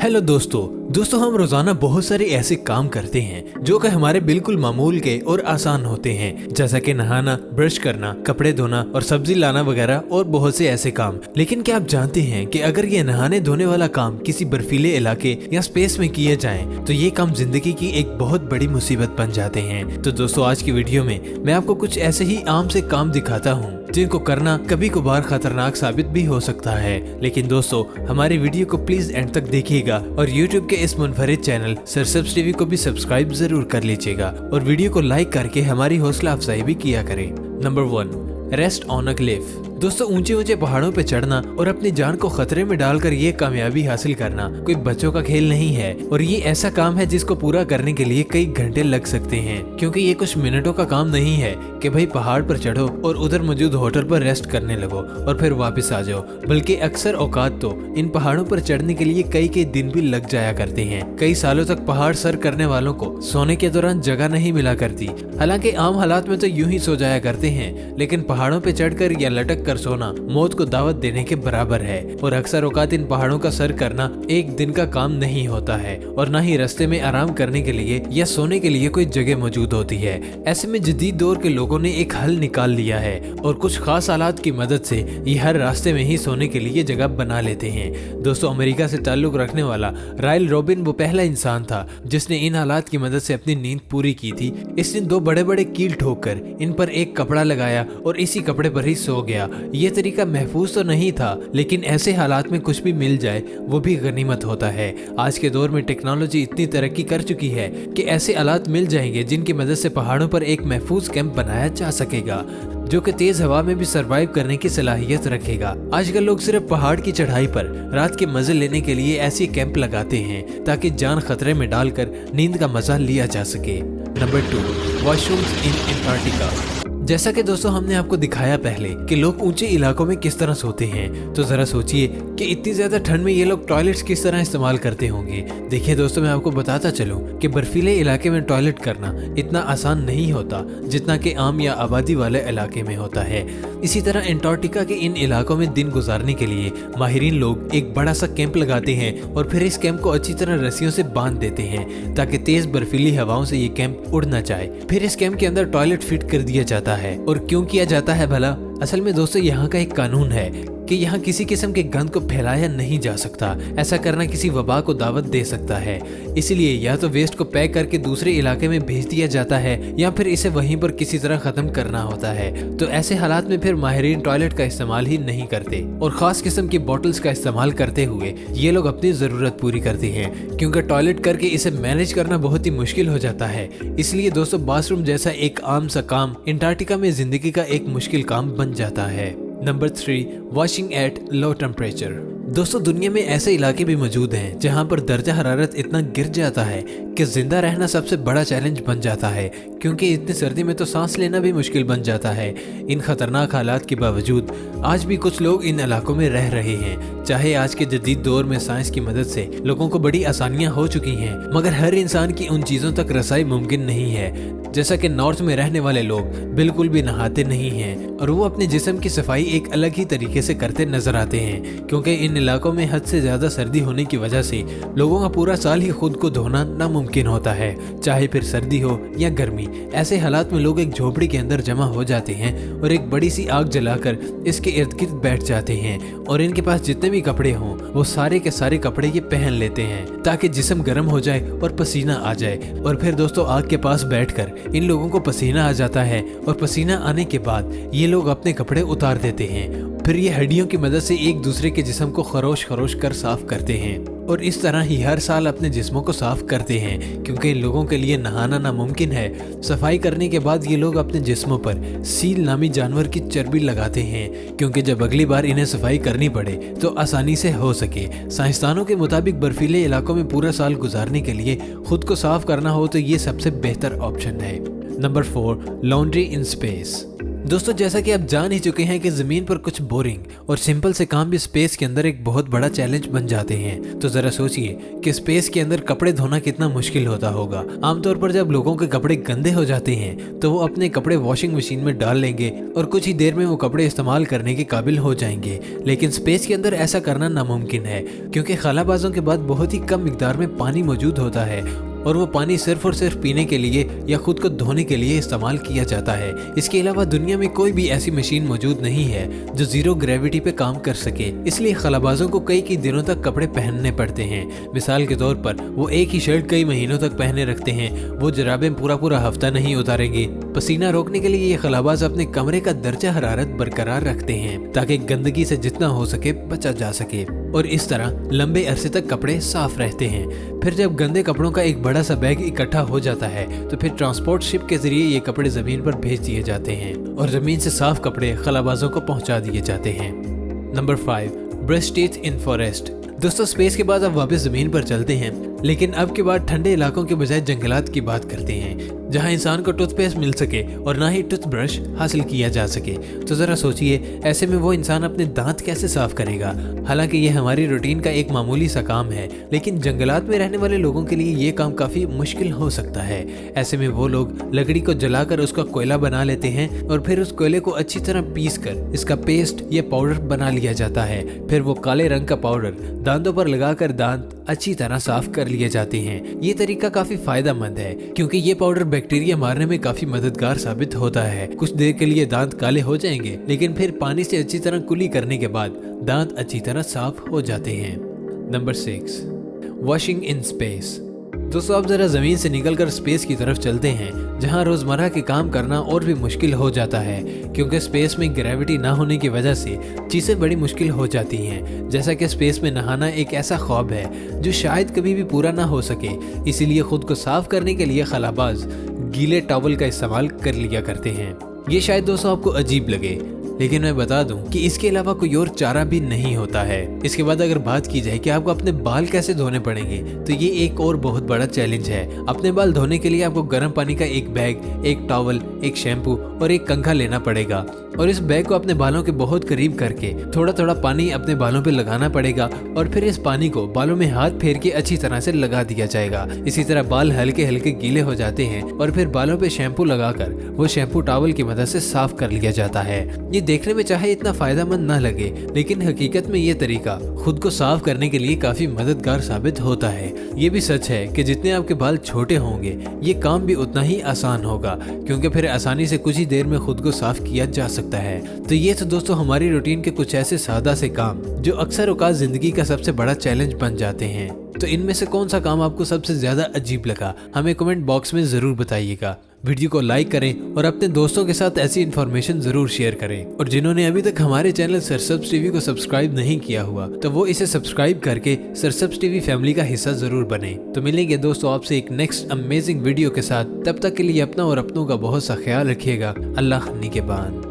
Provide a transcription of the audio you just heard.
Hello दोस्तों हम रोजाना बहुत सारे ऐसे काम करते हैं जो कि हमारे बिल्कुल मामूल के और आसान होते हैं, जैसा कि नहाना, ब्रश करना, कपड़े धोना और सब्जी लाना वगैरह और बहुत से ऐसे काम। लेकिन क्या आप जानते हैं कि अगर ये नहाने धोने वाला काम किसी बर्फीले इलाके या स्पेस में किए जाएं तो ये काम जिंदगी की एक बहुत बड़ी मुसीबत बन जाते हैं। तो दोस्तों आज की वीडियो में मैं आपको कुछ ऐसे ही आम से काम दिखाता हूँ जिनको करना कभी कभार खतरनाक साबित भी हो सकता है। लेकिन दोस्तों हमारी वीडियो को प्लीज एंड तक देखिएगा और YouTube के इस मुनफरिद चैनल सरसब्स टीवी को भी सब्सक्राइब जरूर कर लीजिएगा और वीडियो को लाइक करके हमारी हौसला अफजाई भी किया करें। Number 1, rest on a cliff. दोस्तों ऊंचे ऊंचे पहाड़ों पे चढ़ना और अपनी जान को खतरे में डालकर ये कामयाबी हासिल करना कोई बच्चों का खेल नहीं है और ये ऐसा काम है जिसको पूरा करने के लिए कई घंटे लग सकते हैं, क्योंकि ये कुछ मिनटों का काम नहीं है कि भाई पहाड़ पर चढ़ो और उधर मौजूद होटल पर रेस्ट करने लगो और फिर वापस आ जाओ, बल्कि अक्सर औकात तो इन पहाड़ों पर चढ़ने के लिए कई दिन भी लग जाया करते हैं। कई सालों तक पहाड़ सर करने वालों को सोने के दौरान जगह नहीं मिला करती। हालांकि आम हालात में तो यूं ही सो जाया करते हैं, लेकिन पहाड़ों पे चढ़कर या लटक कर सोना मौत को दावत देने के बराबर है और अक्सर औकात इन पहाड़ों का सर करना एक दिन का काम नहीं होता है और न ही रास्ते में आराम करने के लिए या सोने के लिए कोई जगह मौजूद होती है। ऐसे में जदीद दौर के लोगों ने एक हल निकाल लिया है और कुछ खास आलात की मदद से ये हर रास्ते में ही सोने के लिए जगह बना लेते हैं। दोस्तों अमेरिका से ताल्लुक रखने वाला रायल रॉबिन वो पहला इंसान था जिसने इन हालात की मदद से अपनी नींद पूरी की थी। इसने 2 बड़े कील ठोककर इन पर एक कपड़ा लगाया और इसी कपड़े पर ही सो गया। ये तरीका महफूज तो नहीं था, लेकिन ऐसे हालात में कुछ भी मिल जाए वो भी गनीमत होता है। आज के दौर में टेक्नोलॉजी इतनी तरक्की कर चुकी है कि ऐसे हालात मिल जाएंगे जिनकी मदद से पहाड़ों पर एक महफूज कैंप बनाया जा सकेगा जो कि तेज हवा में भी सरवाइव करने की सलाहियत रखेगा। आजकल लोग सिर्फ पहाड़ की चढ़ाई पर रात के मजे लेने के लिए ऐसे कैंप लगाते हैं ताकि जान खतरे में डालकर नींद का मजा लिया जा सके। नंबर 2, वॉशरूम्स इन अंटार्कटिका। जैसा कि दोस्तों हमने आपको दिखाया पहले कि लोग ऊंचे इलाकों में किस तरह सोते हैं, तो जरा सोचिए कि इतनी ज्यादा ठंड में ये लोग टॉयलेट्स किस तरह इस्तेमाल करते होंगे। देखिए दोस्तों मैं आपको बताता चलूं कि बर्फीले इलाके में टॉयलेट करना इतना आसान नहीं होता जितना कि आम या आबादी वाले इलाके में होता है। इसी तरह अंटार्कटिका के इन इलाकों में दिन गुजारने के लिए माहिरीन लोग एक बड़ा सा कैंप लगाते हैं और फिर इस कैंप को अच्छी तरह रस्सियों से बांध देते हैं ताकि तेज बर्फीली हवाओं से ये कैंप उड़ न जाए। फिर इस कैंप के अंदर टॉयलेट फिट कर दिया जाता है। और क्यों किया जाता है भला? असल में दोस्तों यहाँ का एक कानून है कि यहाँ किसी किस्म के गंद को फैलाया नहीं जा सकता। ऐसा करना किसी वबा को दावत दे सकता है, इसलिए या तो वेस्ट को पैक करके दूसरे इलाके में भेज दिया जाता है या फिर इसे वहीं पर किसी तरह खत्म करना होता है। तो ऐसे हालात में फिर माहिरीन टॉयलेट का इस्तेमाल ही नहीं करते और खास किस्म की बॉटल्स का इस्तेमाल करते हुए ये लोग अपनी जरूरत पूरी करते हैं, क्योंकि टॉयलेट करके इसे मैनेज करना बहुत ही मुश्किल हो जाता है। इसलिए दोस्तों बाथरूम जैसा एक आम सा काम अंटार्कटिका में जिंदगी का एक मुश्किल काम बन जाता है। Number 3, washing at low temperature. दोस्तों दुनिया में ऐसे इलाके भी मौजूद हैं जहां पर दर्जा हरारत इतना गिर जाता है कि जिंदा रहना सबसे बड़ा चैलेंज बन जाता है, क्योंकि इतनी सर्दी में तो सांस लेना भी मुश्किल बन जाता है। इन खतरनाक हालात के बावजूद आज भी कुछ लोग इन इलाकों में रह रहे हैं। चाहे आज के जदीद दौर में साइंस की मदद से लोगों को बड़ी आसानियां हो चुकी हैं, मगर हर इंसान की उन चीजों तक रसाई मुमकिन नहीं है। जैसा कि नॉर्थ में रहने वाले लोग बिल्कुल भी नहाते नहीं हैं और वो अपने जिस्म की सफाई एक अलग ही तरीके से करते नजर आते हैं, क्योंकि इन इलाकों में हद से ज्यादा सर्दी होने की वजह से लोगों का पूरा साल ही खुद को धोना नामुमकिन होता है, चाहे फिर सर्दी हो या गर्मी। ऐसे हालात में लोग एक झोपड़ी के अंदर जमा हो जाते हैं और एक बड़ी सी आग जलाकर इसके इर्द गिर्द बैठ जाते हैं और इनके पास जितने भी कपड़े हों वो सारे के सारे कपड़े ये पहन लेते हैं ताकि जिस्म गर्म हो जाए और पसीना आ जाए। और फिर दोस्तों आग के पास बैठकर इन लोगों को पसीना आ जाता है और पसीना आने के बाद ये लोग अपने कपड़े उतार देते हैं। फिर ये हड्डियों की मदद से एक दूसरे के जिस्म को खरोश कर साफ करते हैं और इस तरह ही हर साल अपने जिस्मों को साफ करते हैं, क्योंकि इन लोगों के लिए नहाना नामुमकिन है। सफाई करने के बाद ये लोग अपने जिस्मों पर सील नामी जानवर की चर्बी लगाते हैं, क्योंकि जब अगली बार इन्हें सफाई करनी पड़े तो आसानी से हो सके। साइंसदानों के मुताबिक बर्फीले इलाकों में पूरा साल गुजारने के लिए खुद को साफ करना हो तो ये सबसे बेहतर ऑप्शन है। Number 4, laundry in space. दोस्तों जैसा कि आप जान ही चुके हैं कि जमीन पर कुछ बोरिंग और सिंपल से काम भी स्पेस के अंदर एक बहुत बड़ा चैलेंज बन जाते हैं। तो जरा सोचिए कि स्पेस के अंदर कपड़े धोना कितना मुश्किल होता होगा। आमतौर पर जब लोगों के कपड़े गंदे हो जाते हैं तो वो अपने कपड़े वॉशिंग मशीन में डाल लेंगे और कुछ ही देर में वो कपड़े इस्तेमाल करने के काबिल हो जाएंगे। लेकिन स्पेस के अंदर ऐसा करना नामुमकिन है, क्योंकि खलाबाजों के बाद बहुत ही कम मिकदार में पानी मौजूद होता है और वो पानी सिर्फ और सिर्फ पीने के लिए या खुद को धोने के लिए इस्तेमाल किया जाता है। इसके अलावा दुनिया में कोई भी ऐसी मशीन मौजूद नहीं है जो जीरो ग्रेविटी पे काम कर सके, इसलिए खलाबाजों को कई दिनों तक कपड़े पहनने पड़ते हैं। मिसाल के तौर पर वो एक ही शर्ट कई महीनों तक पहने रखते हैं, वो जराबें पूरा हफ्ता नहीं उतारेंगे। पसीना रोकने के लिए ये खलाबाज अपने कमरे का दर्जा हरारत बरकरार रखते हैं ताकि गंदगी से जितना हो सके बचा जा सके, और इस तरह लंबे अरसे तक कपड़े साफ रहते हैं। फिर जब गंदे कपड़ों का एक बड़ा सा बैग इकट्ठा हो जाता है तो फिर ट्रांसपोर्ट शिप के जरिए ये कपड़े जमीन पर भेज दिए जाते हैं और जमीन से साफ कपड़े खलाबाजों को पहुंचा दिए जाते हैं। Number 5, brush teeth in forest. दोस्तों स्पेस के बाद अब वापस जमीन पर चलते हैं, लेकिन अब के बाद ठंडे इलाकों के बजाय जंगलात की बात करते हैं जहां इंसान को टूथपेस्ट मिल सके और ना ही टूथब्रश हासिल किया जा सके। तो जरा सोचिए ऐसे में वो इंसान अपने दांत कैसे साफ करेगा। हालांकि ये हमारी रूटीन का एक मामूली सा काम है, लेकिन जंगलात में रहने वाले लोगों के लिए ये काम काफी मुश्किल हो सकता है। ऐसे में वो लोग लकड़ी को जलाकर उसका कोयला बना लेते हैं और फिर उस कोयले को अच्छी तरह पीस कर इसका पेस्ट या पाउडर बना लिया जाता है। फिर वो काले रंग का पाउडर दांतों पर लगाकर दांत अच्छी तरह साफ कर लिए जाते हैं। ये तरीका काफी फायदेमंद है क्योंकि ये पाउडर बैक्टीरिया मारने में काफी मददगार साबित होता है। कुछ देर के लिए दांत काले हो जाएंगे, लेकिन फिर पानी से अच्छी तरह कुली करने के बाद दांत अच्छी तरह साफ हो जाते हैं। Number 6, washing in space. दोस्तों अब जरा जमीन से निकलकर स्पेस की तरफ चलते हैं जहां रोजमर्रा के काम करना और भी मुश्किल हो जाता है, क्योंकि स्पेस में ग्रेविटी ना होने की वजह से चीजें बड़ी मुश्किल हो जाती हैं। जैसा कि स्पेस में नहाना एक ऐसा ख्वाब है जो शायद कभी भी पूरा ना हो सके, इसीलिए खुद को साफ करने के लिए खलाबाज गीले टॉवल का इस्तेमाल कर लिया करते हैं। ये शायद दोस्तों आपको अजीब लगे, लेकिन मैं बता दूं कि इसके अलावा कोई और चारा भी नहीं होता है। इसके बाद अगर बात की जाए कि आपको अपने बाल कैसे धोने पड़ेंगे, तो ये एक और बहुत बड़ा चैलेंज है। अपने बाल धोने के लिए आपको गर्म पानी का एक बैग, एक टॉवल, एक शैम्पू और एक कंघा लेना पड़ेगा, और इस बैग को अपने बालों के बहुत करीब करके थोड़ा थोड़ा पानी अपने बालों पे लगाना पड़ेगा और फिर इस पानी को बालों में हाथ फेर के अच्छी तरह से लगा दिया जाएगा। इसी तरह बाल हल्के हल्के गीले हो जाते हैं और फिर बालों पे शैम्पू लगाकर वो शैम्पू टॉवल की मदद से साफ कर लिया जाता है। ये देखने में चाहे इतना फायदेमंद ना लगे, लेकिन हकीकत में ये तरीका खुद को साफ करने के लिए काफी मददगार साबित होता है। ये भी सच है कि जितने आपके बाल छोटे होंगे ये काम भी उतना ही आसान होगा, क्योंकि फिर आसानी से कुछ ही देर में खुद को साफ किया जा सकता है। तो ये तो दोस्तों हमारी रूटीन के कुछ ऐसे सादा से काम जो अक्सर औकात जिंदगी का सबसे बड़ा चैलेंज बन जाते हैं। तो इनमें से कौन सा काम आपको सबसे ज्यादा अजीब लगा, हमें कमेंट बॉक्स में जरूर बताइएगा। वीडियो को लाइक करें और अपने दोस्तों के साथ ऐसी इन्फॉर्मेशन जरूर शेयर करें। और जिन्होंने अभी तक हमारे चैनल सरसब्ज टीवी को सब्सक्राइब नहीं किया हुआ तो वो इसे सब्सक्राइब करके सरसब्ज टीवी फैमिली का हिस्सा जरूर बने। तो मिलेंगे दोस्तों आपसे एक नेक्स्ट अमेजिंग वीडियो के साथ। तब तक के लिए अपना और अपनों का बहुत सा ख्याल रखिएगा। अल्लाह निगहबान।